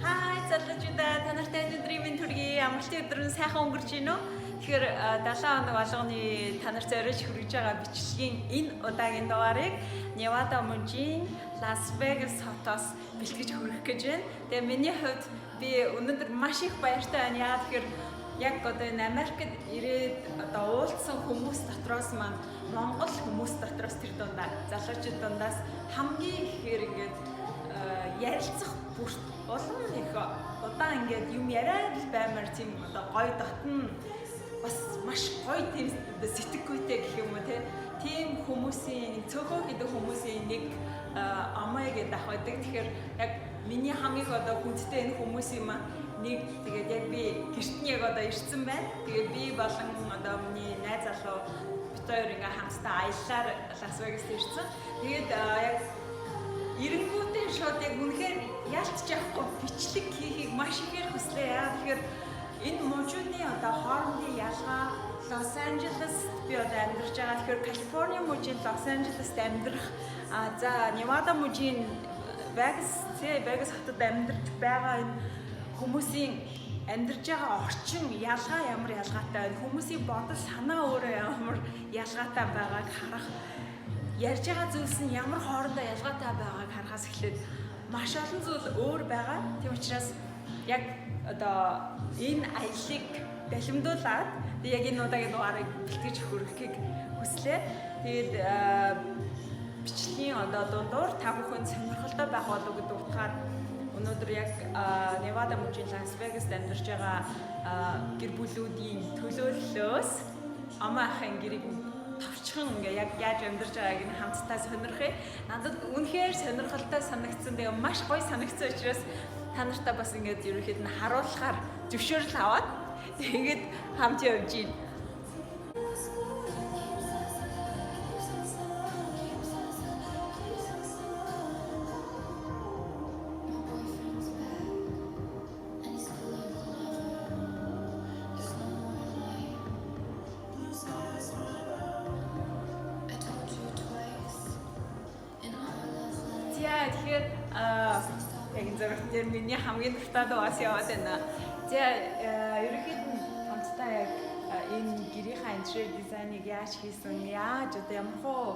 Hi, залуучуудаа та нартай өнөөдрийн минь төргийн амралтын өдөр нь сайхан өнгөрч гинөө. Тэгэхээр 7 хоног болгоны та нар зориулж хүргэж байгаа бичлэгийн энэ удаагийн дугаарыг Невада мужийн Лас Вегас хотоос бэлтгэж хүргэх гэж байна. Тэгээ миний хувьд би өнөөдөр маш их баяртай байна. Яагаад тэгэхээр яг одоо энэ Америкт ирээд одоо уулзсан хүмүүс дотроос маань Монгол хүмүүс дотроос тэр дундаа залуучууд дундаас хамгийн ихээр ингээд ярилцах бүрт улам их удаан ингээд юм яриад л баймаар тийм одоо гоё дотн бас маш гоё тийм сэтгэхүйтэй гэх юм уу тийм хүмүүсийн цөөхөн гэдэг хүмүүсийн нэг амаа гэдэг ах байдаг. Тэгэхээр яг миний хамгийн одоо хүндтэй энэ хүмүүсийн маань нэг тэгээд яг би гэрт нь яг одоо ирсэн байна. Тэгээд би болон одоо миний найз залуу бид хоёр ингээ хамтдаа аяллаар Лас Вегаст ирсэн. Тэгээд яг эренгүүтээ шууд яг үнэхээр ялцж явахгүй бичлэг хийхийг маш ихээр хүслээ. Яагаад тэгэхээр энэ мужуудын одоо хоорондын ялгаа Лос Анжелест би одоо амьдарч байгаа. Тэгэхээр Калифорни мужийн Лос Анжелест амьдрах за Невада мужийн Вегас хотод амьдарч байгаа энэ хүмүүсийн амьдарч байгаа орчин ялгаа ямар ялгаатай байна. Хүмүүсийн бодол санаа өөрөө ямар ялгаатай байгааг харах ярьж байгаа зүйлс нь ямар хоорондоо ялгаатай байгааг харахаас эхлээд маш олон зүйл өөр байгаа. Тийм учраас яг одоо энэ аяллыг далимдуулаад яг энэ удаагийн дугаарыг бэлтгэж хүргэхийг хүслээ. Тэгээд бичлэгийн одоо дундуур та бүхэн сонирхолтой байх болов гэдэг утгаар өнөөдөр яг Невада мужийн Лас Вегаст амьдарч байгаа гэр бүлүүдийн төлөөллөөс амаа ахын гэрийг товчхон ингээ яг яаж амьдарч байгааг нь хамтдаа сонирхъя. Надад үнэхээр сонирхолтой санагдсан. Тэгээ маш гоё санагдсан учраас та нартай бас ингээд ерөөхдөө нь харуулахаар зөвшөөрөл аваад тэгээд хамт явж гин. Тэгэхээр яг энэ зэрэг дээр миний хамгийн дуртай дугаас яваад байна. За ерөнхийдөө хамтдаа яг энэ гэрийнхаа интерьер дизайныг яаж хийсэн, яаж одоо ямар хөө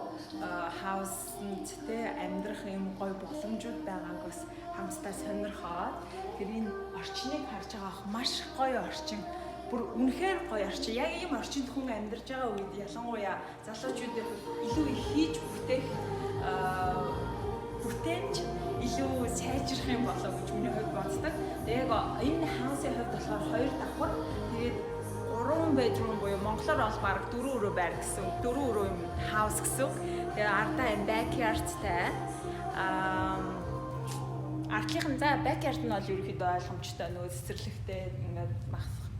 хаусанд тэ амьдрах юм гоё боломжууд байгааг бас хамтдаа сонирхоод тэр энэ орчныг харж байгаа маш гоё орчин. Бүр үнэхээр гоё орчин. Яг ийм орчинд хүн амьдарч байгаа үед ялангуяа залуучуудын илүү их хийж бүтээх бүтээнч илүү сайжрах юм болов гэж миний хувьд боддог. Тэгээд энэ хаусын хувьд болохоор 2 давхар тэгээд 3 bedroom буюу монголоор бол баг 4 өрөө байр гэсэн. 4 өрөө юм хаус гэсэн. Тэгээд ардаа энэ backyardтай ардлынхан за backyard нь бол ерөөхдөө ойлгомжтой нөгөө цэцэрлэгтэй ингээд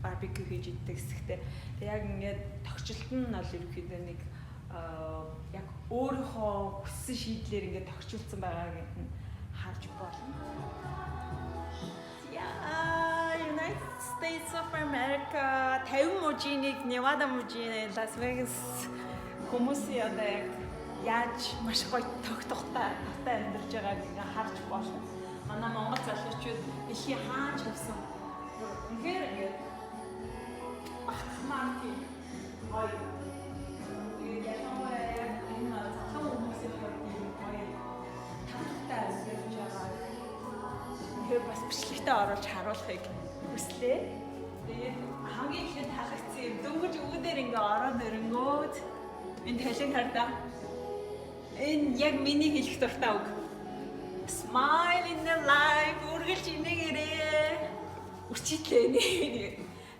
барбекю хийж иддэг хэсэгтэй. Тэгээд яг ингээд тогтчлолт нь бол ерөөхдөө нэг яг өөрийнхөө хүссэн шийдлээр ингээд тохируулсан байгааг нь харж болно. United States of America 50 мужиныг Невада мужийн Лас Вегас хүмүүсийн одоо яг яаж маш гоё тогтохтой амьдарч байгааг ингээд харж болно. Манай монгол залуучууд дэлхийн хааж явсан. Үнэхээр ингээд багтмаар тийм гоё бас бичлэгтээ оруулж харуулахыг хүслээ. Тэгээд хамгийн ихэд таалагдсан юм дөнгөж үүдээр ингээ ороод ирэнгүүт энэ талын хардаа энэ яг миний хэлэх дуртай үг. Smile in the life үргэлж инээгээрээ үчитлээ нэ.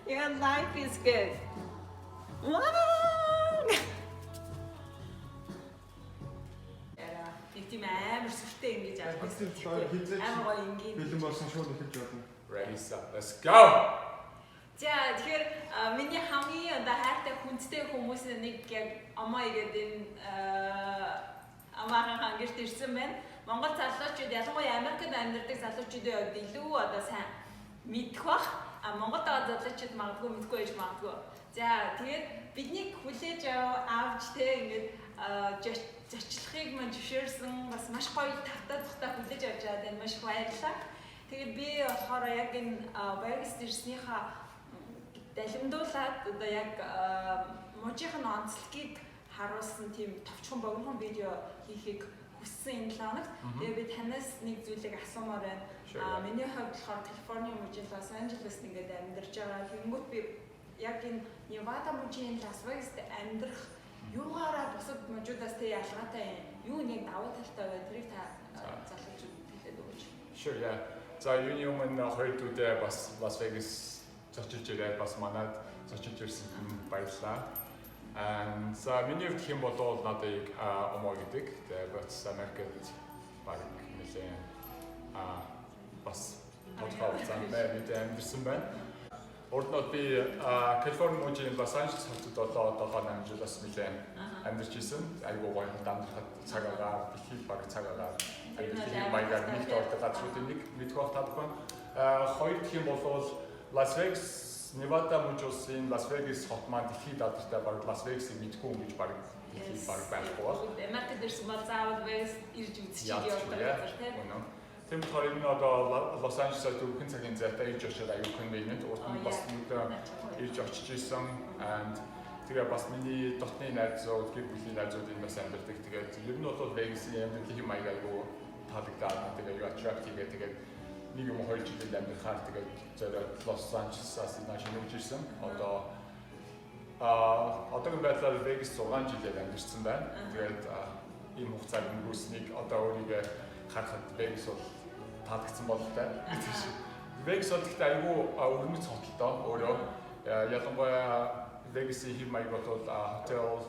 Your life is good. Тийм амар сүртэй ингэж авчихсан. Амар гоё ингийн. Бэлэн болсон шууд эхэлж байна. Ready set. Let's go. За тэгэхээр миний хамгийн одоо хайртай хүндтэй хүмүүсийн нэг яг амаа игээд энэ амаахан гэрт ирсэн байна. Монгол залуучууд ялангуяа Америкт амьдардаг залуучуудын хувьд илүү одоо сайн мэдэх бах. Монголд байгаа залуучууд магадгүй мэдгүй байж магадгүй. За тэгээд биднийг хүлээж авч тэ ингээд зочлохыг мань зөвшөөрсөн бас маш гоё тавтаа тухтай хүлээж авч байгаа тань маш их баярлалаа. Тэгээд би болохоор яг энэ Vegas ирснийхаа далимдуулаад одоо яг мужийн онцлогийг харуулсан тийм товчхон богинохон видео хийхийг хүссэн энэ 7 хоногт. Тэгээд би танаас нэг зүйлийг асуумаар байна. Миний хувьд болохоор Калифорни мужийн Лос Анжелест ингээд амьдарч байгаа. Тэгэнгүүт би яг энэ Невада мужийн Лас Вегаст амьдрах юугаараа бусад мужуудаас тэ ялгаатай юу нэг давуу талтай бай тэрийг та залуучууд хэлээд өгөөч. Sure, yeah. За юуны өмнө хоёр дүүдээ бас Лас Вегас зочилж ирээд бас манайд зочилж ирсэн баярлалаа. За миний хувьд хэм болов надыг омоо гэдэг. Тэгээд бас Америкт баг нэлээд бас тодорхой хугацаанд мэдээ амьдсан байна. Урд нь би Калифорни мужийн Лос Анжелес хотод 7-8 жил бас нэлээд амьдарч ирсэн. Айгуу гоё амьдрахад цаг агаар, дэлхийд баг цаг агаар амьдрэх маягаар нэг тохиолдол газруудын нэг мэдэх байх талбай. Хоёр гэх юм бол Лас Вегас Невада мужийн Лас Вегас хот маань дэлхийд алдартай баг Лас Вегасыг мэдгүй юм гэж баг дэлхийд баг байхгүй байна. Америкт ирсэн бол заавал Вегас ирж үзчих явдаг газар тийм. Тийм болохоор энэ одоо Лос Анжелесд өвхөн цагийн зайтай ирж очиод аюул convenient урд нь бас ирж очиж исэн. Тэгээ бас миний дотны найзууд, гэр бүлийн найзуудын бас амьдардаг. Тэгээд ер нь бол Vegas-ийн амьдралын маяг аюул таалагдаад тэгээ юу attractive тэгээд нэг юм 2 жилд амьдрахаар тэгээд зэрэг Лос Анжелесаас нааш нэмж ирсэн. Одоогийн байдлаар Vegas 6 жилээр амьдэрсэн байна. Тэгээд ийм хугацааг өнгөрүүлснийг одоо өөрийгөө харахад Vegas бол таалагдсан бололтой. Vegas бол гэхдээ айгүй өрнөц хотолтой өөрөө ялангуяа Vegas-ийн хэм маяг бол хотел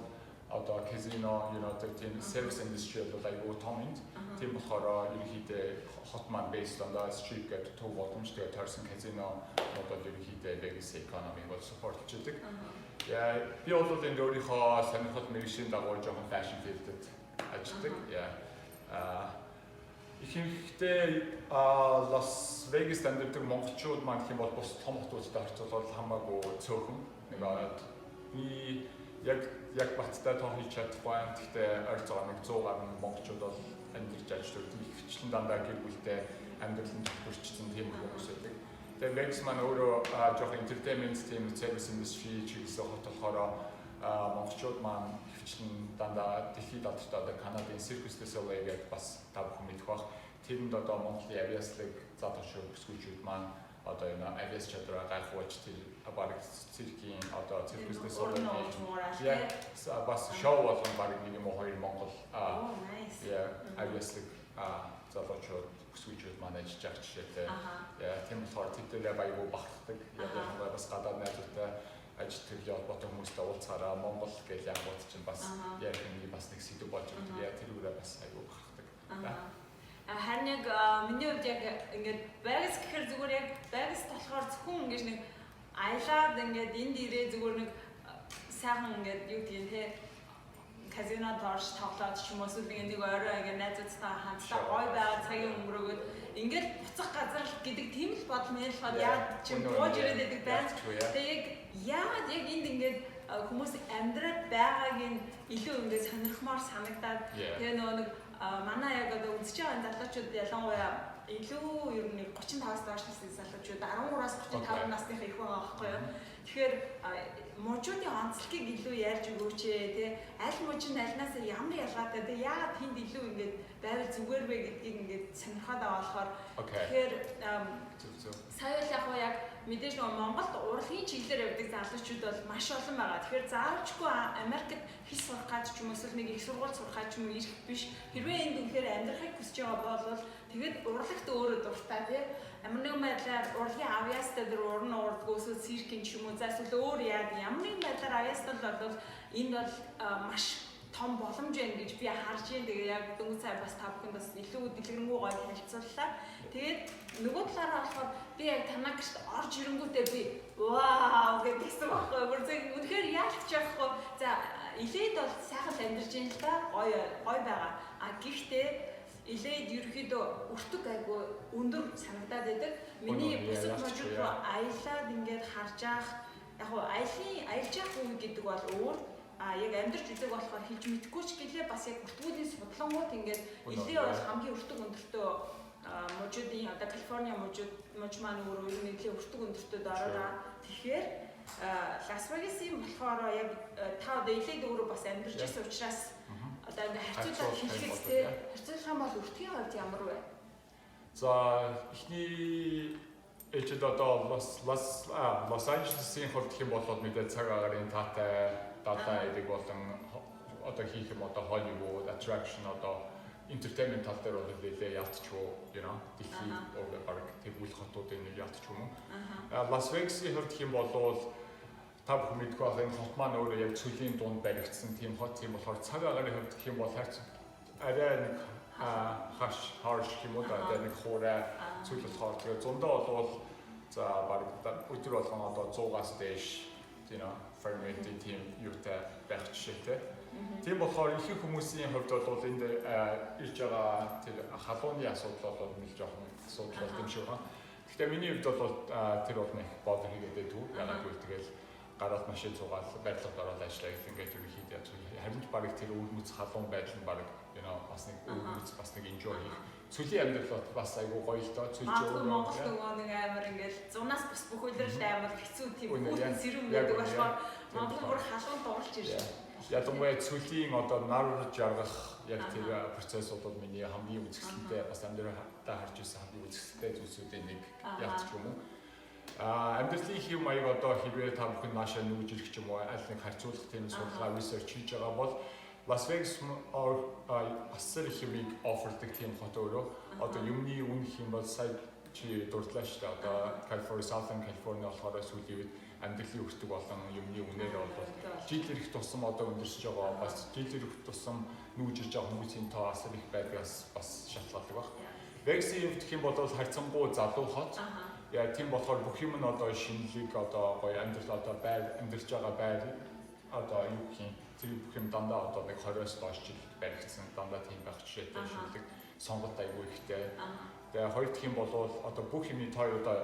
одоо казино, тийм service industry бол айгүй том юм. Тийм болохоор ерөнхийдөө хот маань based on the street гэдэг төв боломжтой төрсэн казино бол ерөнхийдөө Vegas economy бол support хийдэг. Би бол энэ өөрийнхөө сонирхол мэргэжлийн дагуу жоохон fashion field-д ажилладаг. Ихэнхдээ Лас Вегас амьдардаг монголчууд маань гэх юм бол бус том хотуудтай харьцуулбал хамаагүй цөөхөн. Би яг баттай тоо хийж чадахгүй. Гэхдээ ойрцоо 100 гаруй монголчууд бол амьдарч ажилладаг. Ихчлэн дандаа гэр бүлтэй амьдралын төвчсөн тийм хүмүүс байдаг. Тэгээ Vegas маань өөрөө жоохон entertainment тийм service industry чиглэсэн хот болохоор монголчууд маань ихчлэн дандаа дэлхийд алдартай одоо Канадын Cirque du Soleil гэдэг бас та бүхэн мэдэх бах. Тэрэнд одоо Монголын авиаслаг задгашуу бүсгүйчүүд маань одоо энэ авиас чадвараа гайхуулж тэр баг циркийн одоо Cirque du Soleil бас шоу болгон баг нэг юм уу 2 Монгол авиаслаг залуучууд бүсгүйчүүд маань ажиллаж байгаа жишээтэй. Тийм болохоор тэдгээр баягуу багтдаг. Яг нь бас гадаад найзуудтай ажил холбоотой хүмүүстэй уулзаараа Монгол гэж янгууд чинь бас яг нэг бас нэг сэдв болж байгаа. Тэрүүрээ бас айгүй багтдаг. Харин яг миний хувьд яг ингээд Vegas гэхэр зүгээр яг Vegas болохоор зөвхөн ингээд нэг аялаад ингээд энд ирээ зүгээр нэг сайхан ингээд юу гэх юм те казино дорж тоглоод ч юм уу эсвэл нэг орой ингээд найзуудтай хамтдаа гой байгаа цагийн өнгөрөөгд ингээд буцах газар гэдэг тийм л бодмоор л яа чи бууж ирээд байдаг байна. Тэгээ яагаад яг энд ингээд хүмүүс амьдраад байгааг нь илүү ингээд сонирхмоор санагдаад тэгээ нөгөө нэг манай яг одоо үзэж байгаа залуучууд ялангуяа илүү ер нь 35-аас доош насны залуучууд 13-аас 35 насных их байгаа байхгүй юу. Тэгэхээр мужуудын онцлогийг илүү ярьж өгөөч тий. Аль мужинд альнаас ямар ялгаатай тий. Яагаад тэнд илүү ингээд байвал зүгээр вэ гэдгийг ингээд сонирхоод байгаа болохоор тэгэхээр сая л яг мэдээж нөгөө Монголд урлагийн чиглэлээр явдаг залуучууд бол маш олон байгаа. Тэгэхээр заавчгүй Америкт хэл сурах гэж ч юм уу эсвэл нэг их сургууль сурах гэж ч юм уу ирэх биш. Хэрвээ энд үнэхээр амьдрахыг хүсэж байгаа бол тэгээд урлагт өөрөө дуртай тий. Ямар нэгэн байдлаар урлагийн авьяастай дөр уран уурдаг эсвэл циркийн ч юм уу за эсвэл өөр ямар нэгэн байдлаар авьяастай бол энд бол маш том боломж байна гэж би харж байна. Тэгээ яг дөнгөж сая бас та бүхэнд бас илүү дэлгэрэнгүй гоё танилцууллаа. Тэгээд нөгөө талаараа болохоор би яг танаа гэрт орж ирэнгүүтээ би вау гэдгийгсэн байхгүй юу. Бүр зөв үнэхээр яалтч яахгүй. За илээд бол сайхан амьдарч байна л да. Гоё байгаа. Гэхдээ илээд ерөөхдөө өртөг айгу өндөр санагдаад байдаг. Миний бусад мужууд руу аялаад ингээд харж ах яг аялж явах үе гэдэг бол өөр. яг амьдарч үзэг болохоор хийж мэдгүй ч гэлээ бас яг бүртгүүлийн судлангууд ингээд элийн бол хамгийн өртөг өндөртөө мужуудын одоо Калифорни муж маань өөрөө ер нь нэлийн өртөг өндөртөд ороо. Тэгэхээр Лас Вегасын болохоор яг та одоо элейд өөрөө бас амьдарч ирсэн учраас одоо ингээд харьцуулаад хэлэхэд те харьцуулах бол өртгийн хувьд ямар вэ? За ихний ээжид одоо Лос Анжелесийн хувьд гэх юм бол мэдээ цаг агарын таатай дата эдэг болон одоо хийх юм одоо Hollywood attraction одоо entertainment тал дээр бол нэлээ ялтчгүй дэлхийн баг тэгвэл хотуудын нэг ялтч юм уу. Лас Вегасын хувьд гэх юм бол та бүхэн мэдгүй байх энэ хот маань өөрөө яг цөлийн дунд баригдсан тийм хот юм болохоор цаг агарын хувьд гэх юм бол арай нэг харш гэх юм уу одоо нэг хуурай зүйл болохоор тэгээ зундаа бол за баг өдөр болгоно одоо 100-аас дээш fermented тийм юутай байх жишээтэй. Тийм болохоор ихэнх хүмүүсийн хувьд бол энд ирж байгаа тэр халууны асуудал бол нэг жоохон асуудал юм шиг байна. Гэхдээ миний хувьд бол тэр бол нэг бодол хийгээд дүү. Ягаад гэвэл тэгэл гараад машин цугаал барилгад ороод ажиллаа гэх ингээд ерөнхийдөө яаж харин ч баг тэр өвмөц халуун байдал нь баг бас нэг өвмөц бас нэг enjoy хийх. Цүлийн амьдрал бас айгүй гоё л доо цүлж өөрөө. Монгол нөгөө нэг амар ингээд зунаас бас бүх үйлрэлт амар хэцүү тийм хүүхэн сэрүүн байдаг болохоор Монгол бүр халуун дуурч ирсэн. Ядангуяа цүлийн одоо нар жаргах яг тэр процесс бол миний хамгийн үзэсгэлэнтэй бас амьдралдаа харж ирсэн хамгийн үзэсгэлэнтэй зүйлсүүдийн нэг ялч юм уу. Амьдралын хэв маяг одоо хэрвээ та бүхэн наашаа нүүж ирэх ч юм уу аль нэг харьцуулах тийм судалгаа research хийж байгаа бол Las Vegas асар их юмыг offerдаг тийм хот өөрөө. Одоо юмны үнэ хэм бол сая чи дурдлаа шүү дээ. Одоо Southern California болохоор сүүлийн үед амьдралын өртөг болон юмны үнээр бол жил ирэх тусам одоо өндөрсөж байгаа. Бас жил ирэх тусам нүүж ирж байгаа хүмүүсийн тоо асар их байдгаас бас шалтгаалдаг баг. Vegas-ийн хувьд гэх юм бол харьцангуй залуу хот. Яа тийм болохоор бүх юм нь одоо шинэлэг одоо гоё амьдрал одоо байр амьдарч байгаа байр одоо юу гэх юм тэр бүх юм дандаа одоо нэг 20-оос доош жил баригдсан дандаа тийм байх жишээтэй шинэлэг сонголт айгүй ихтэй. Тэгээ хоёр дахь юм бол одоо бүх юмний тоо одоо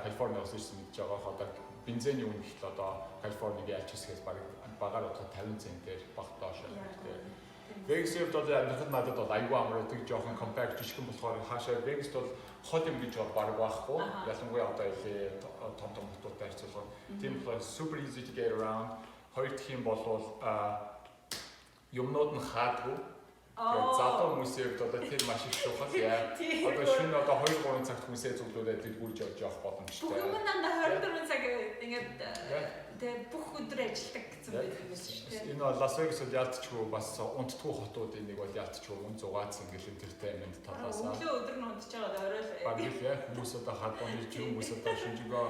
Калифорниас ирсэн гэж байгаа одоо бензиний үн ихтэй одоо Калифорнигийн аль хэсгээс багаар одоо 50 центээр баг доош байна. Vegas-д бол амьдрал надад бол айгүй амардаг жоохон compact жишгэн болохоор хаашаа Vegas-д бол хол юм гэж баг байхгүй. Ялангуяа одоо илээ том хотуудтай харьцуулбал тийм болохоор super easy to get around. Хоёр дахь юм бол юмнууд нь хаадгүй. Тэгээд залуу хүмүүсийн хувьд одоо тэр маш их шухал яа. Одоо шөнө одоо 2-3 цагт хүмүүсээ зөвлөдөө дэлгүүрж явж явах боломжтой. Бүх юм дандаа 24 цаг ингээд тэгээд бүх өдөр ажилладаг гэсэн байдаг юм шүү дээ. Энэ бол Лас Вегас бол ялтчгүй бас унтдаггүй хотуудын нэг бол ялтчгүй үн зугаац ингээл entertainment талаас нь. Өдөр нь унтж байгаа орой л. Баг их яа хүмүүс одоо хадууны хүмүүс одоо шинжгөө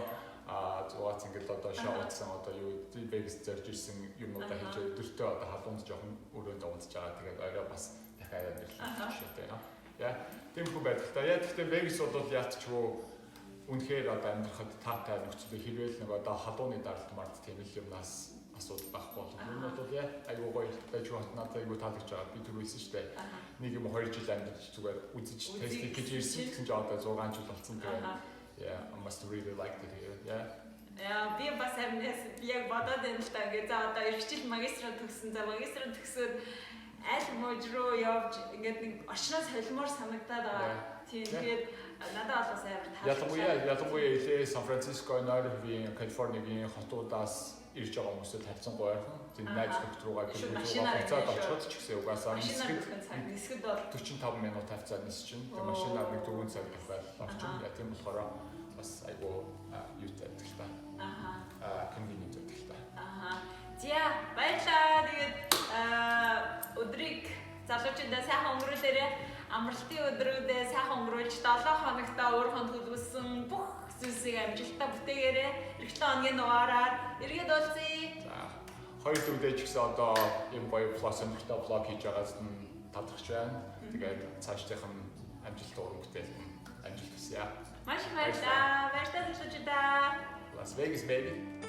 зугаац ингээл одоо шоуцсан одоо юу Vegas зорж ирсэн юмудаа хийж өдөртөө одоо халуунд жоохон өрөөнд унтж байгаа. Тэгээд орой бас дахиад амьдрал шийдтэй наа. Яа тийм хүн байдалтай. Яа гэхдээ Vegas бол ялтчгүй үнэхээр одоо амьдрахад таатай нөхцөл хэрвээ нэг одоо халууны даралт март тийм л юмнаас асуудал байхгүй бол энэ бол яа айгүй гоё байж надад айгүй таалагдж байгаа би түрүүлсэн шүү дээ. Нэг юм 2 жил амьдарч зүгээр үзэж тест хийж ирсэн гэсэн чинь одоо 6 жил болсон тэгээд yeah I must really like it here yeah. Яа би бас амнаас би яг бодоод байна л та ингээ за одоо эрхчил магистраа төгссөн за магистраа төгсөөд аль мужи руу явж ингээд нэг орчноос холимоор санагдаад байгаа. Тийм тэгээд надад бол бас амар ялангуяа илээ Сан Франциско, Нойрвийн, Калифорнигийн хотуудаас ирж байгаа хүмүүсд харьцангуй ойрхон тийм найз нөхд рүүгээ буцаад очиход ч гэсэн угаасаа нисгэд бол 45 минут тавцаад нисэж чинь тэг машинаар нэг 4 цаг байл орчин яа тийм болохоор бас айгүй юутай байдаг л та. Convenient байдаг л та. За баярлалаа. Тэгээд өдрийг залуучуудаа сайхан өнгөрүүлээрэй. Амралтын өдрүүдээ сайхан өнгөрүүлж 7 хоногтаа өөрийнхөө төлөвлөсөн бүх зүйлсийг амжилттай бүтээгээрэй. Эх 7 хоногийн дугаараар эргээд уулзъя. За хоёр дөрөвдөө ч гэсэн одоо юм гоё плюс амжилттай блог хийж байгаас нь талархаж байна. Тэгээд цаашдынх нь амжилттай өргөдөл амжилт хүсье. Маш баярлалаа. Баярлалаа залуучуудаа. Las Vegas baby.